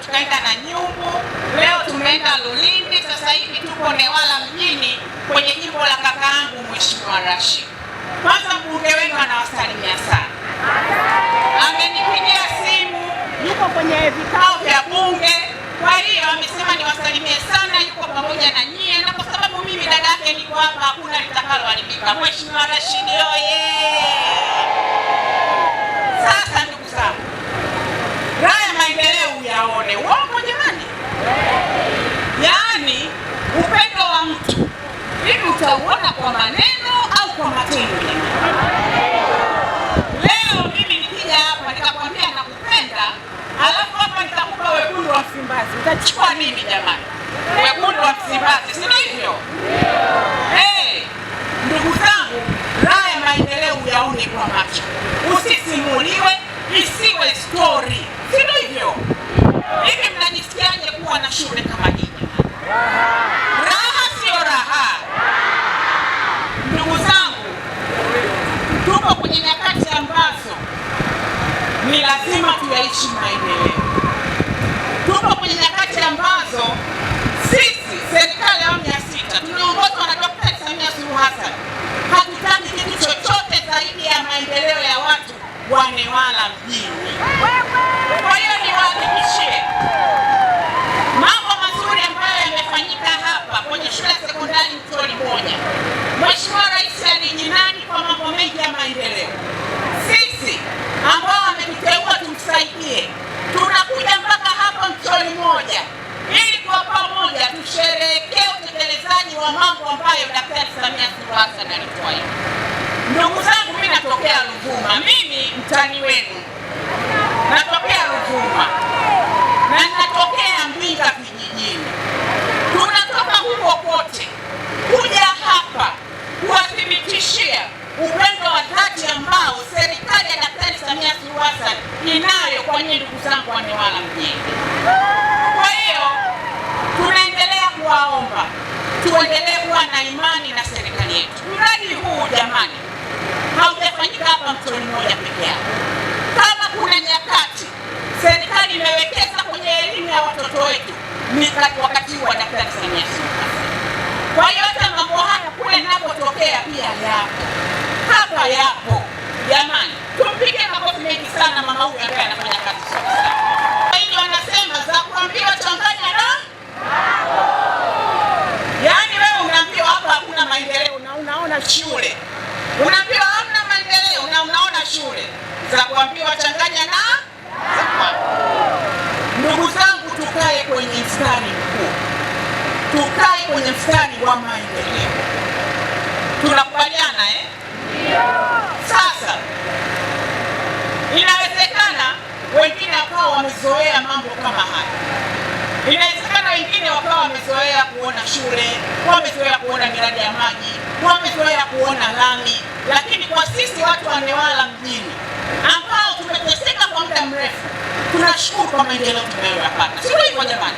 tukaenda na Nyumbu, leo tumeenda Lulindi, sasa hivi tuko Newala mjini kwenye jimbo la kakaangu Mheshimiwa Rashid. Kwanza mbunge wenu anawasalimia sana, amenipigia simu, yuko kwenye vikao vya bunge, kwa hiyo amesema niwasalimie sana, yuko pamoja na nyie, na kwa sababu mimi dada yake niko hapa, hakuna litakaloharibika. Mheshimiwa Rashid oye! Sasa ndugu zangu, haya maendeleo uyaone, uongo jamani? Yaani upendo wa mtu hivi utauona kwa maneno au kwa matendo jamani? Leo mimi nikija hapa nikakwambia nakupenda, alafu hapa nitakupa wekundu wa Msimbazi, utachukua nini jamani? Wekundu wa Msimbazi, si ndivyo? Ndugu zangu, haya maendeleo uyaone kwa macho, usisimuliwe, isiwe story, si ndivyo? Hivi mnajisikiaje kuwa na shule kama hii? Raha sio raha? Ndugu zangu, tuko kwenye nyakati ambazo ni lazima tuyaishi maendeleo. Tuko kwenye nyakati ambazo sisi serikali ya awamu ya 6 tunaongozwa na Daktari Samia Suluhu Hassan hatutaki kitu chochote zaidi ya maendeleo ya watu wa Newala mjini. Kwa hiyo niwahakikishie mambo mazuri ambayo yamefanyika hapa kwenye shule ya sekondari Mtoli moja. Mheshimiwa Rais alijinadi kwa mambo mengi ya maendeleo. Sisi ambao ametuteua tumsaidie, tunakuja mpaka hapa Mtoli moja ili kwa pamoja tusherehekee utekelezaji wa mambo ambayo Daktari Samia Suluhu Hassan alitoa. Ndugu zangu, mimi natokea Ruvuma, mimi mtani wenu, natokea Ruvuma na natokea Mbinga vijijini. Tunatoka huko kote kuja hapa kuwathibitishia upendo wa dhati ambao serikali ya Daktari Samia Suluhu Hassan inayo kwa nyinyi ndugu zangu wa Newala mjini. Kwa hiyo tunaendelea kuwaomba tuendelee kuwa na imani na serikali yetu. Mradi huu jamani haujafanyika hapa Mtoli moja peke yake. Kama kuna nyakati serikali imewekeza kwenye elimu ya watoto wetu ni wakati wa Daktari Samia Suluhu Hassan. Kwa hiyo hata mambo haya kule ninapotokea pia yapo, hapa yapo. Jamani, tumpige makofi mengi sana mama huyu ambaye anafanya kazi sana. Kwa hiyo wanasema za kuambiwa changanya na yaani wewe unaambiwa hapa hakuna maendeleo na unaona shule. Unaambiwa hamna maendeleo na unaona shule. Za kuambiwa changanya na ndugu zangu, tukae kwenye mstari mkuu. Tukae kwenye mstari wa maendeleo. Tunakubaliana Sasa inawezekana wengine wakawa wamezoea mambo kama haya. Inawezekana wengine wakawa wamezoea kuona shule, wamezoea kuona miradi ya maji, wamezoea kuona lami, lakini kwa sisi watu wa Newala mjini ambao tumeteseka kwa muda mrefu, tunashukuru kwa maendeleo tunayoyapata. Sio hivyo jamani?